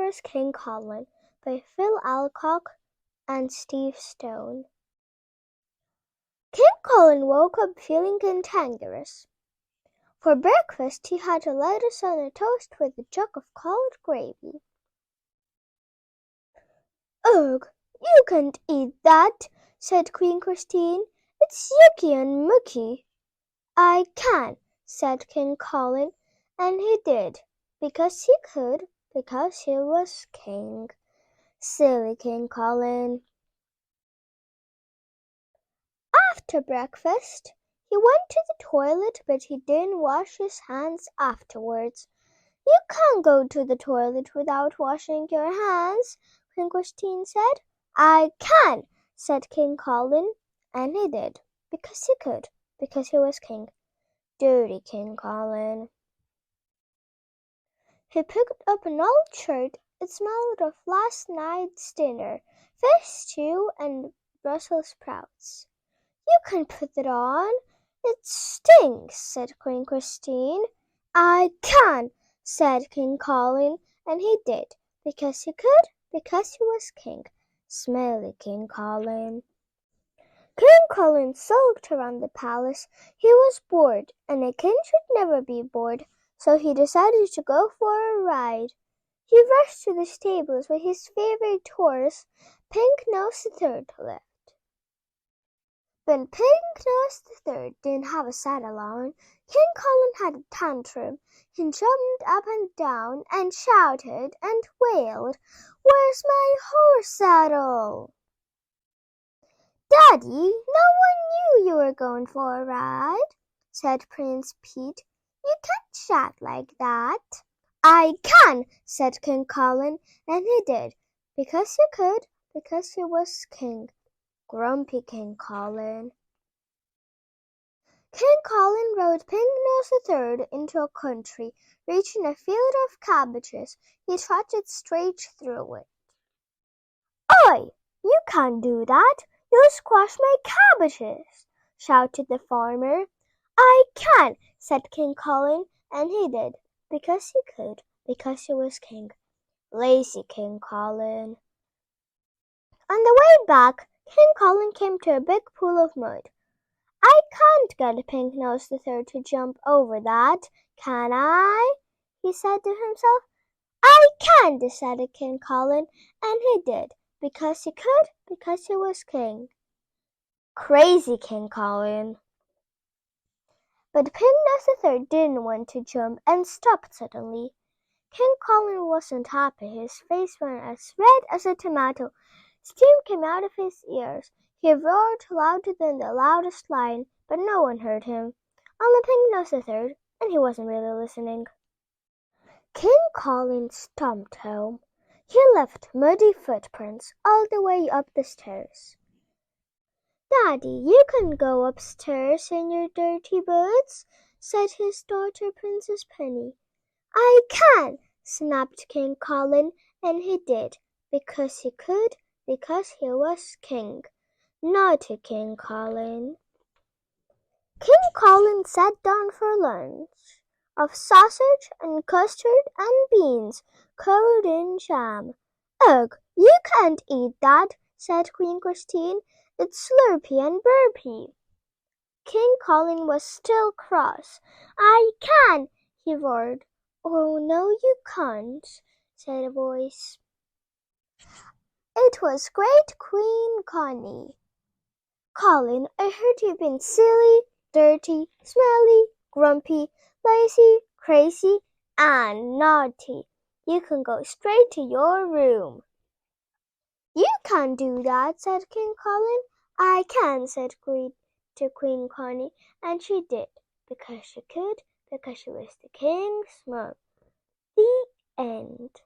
Cantankerous King Colin by Phil Alcock and Steve Stone. King Colin woke up feeling cantankerous. For breakfast he had a lettuce on a toast with a jug of cold gravy. "Ugh, you can't eat that," said Queen Christine. "It's yucky and mucky." "I can," said King Colin, and he did, because he could, because he was king. Silly King Colin. After breakfast, he went to the toilet, but he didn't wash his hands afterwards. "You can't go to the toilet without washing your hands," Queen Christine said. "I can," said King Colin, and he did, because he could, because he was king. Dirty King Colin. He picked up an old shirt. It smelled of last night's dinner, fish stew and Brussels sprouts. "You can put it on. It stinks," said Queen Christine. "I can," said King Colin, and he did, because he could, because he was king. Smelly King Colin. King Colin sulked around the palace. He was bored, and a king should never be bored, so he decided to go for a ride. He rushed to the stables where his favorite horse, Pink Nose the Third, lived. When Pink Nose the Third didn't have a saddle on, King Colin had a tantrum. He jumped up and down and shouted and wailed, "Where's my horse saddle?" "Daddy, no one knew you were going for a ride," said Prince Pete. "You can't shout like that." "I can," said King Colin, and he did, because he could, because he was king. Grumpy King Colin. King Colin rode Pink Nose the Third into a country. Reaching a field of cabbages, he trotted straight through it. "Oi! You can't do that! You'll squash my cabbages!" shouted the farmer. "I can," said King Colin, and he did, because he could, because he was king. Lazy King Colin. On the way back, King Colin came to a big pool of mud. "I can't get Pink Nose the Third to jump over that, can I?" he said to himself. "I can," decided King Colin, and he did, because he could, because he was king. Crazy King Colin. But Pink Nose the Third didn't want to jump and stopped suddenly. King Colin wasn't happy. His face went as red as a tomato. Steam came out of his ears. He roared louder than the loudest lion, but no one heard him. Only Pink Nose the Third, and he wasn't really listening. King Colin stomped home. He left muddy footprints all the way up the stairs. "Daddy, you can go upstairs in your dirty boots," said his daughter, Princess Penny. "I can," snapped King Colin, and he did, because he could, because he was king. Naughty King Colin. King Colin sat down for lunch of sausage and custard and beans covered in jam. "Ugh, you can't eat that," said Queen Christine. "It's slurpy and burpy." King Colin was still cross. "I can," he roared. "Oh, no, you can't," said a voice. It was Great Queen Connie. "Colin, I heard you've been silly, dirty, smelly, grumpy, lazy, crazy, and naughty. You can go straight to your room." "You can't do that," said King Colin. "I can," said Queen Connie, and she did, because she could, because she was the king's mom. The end.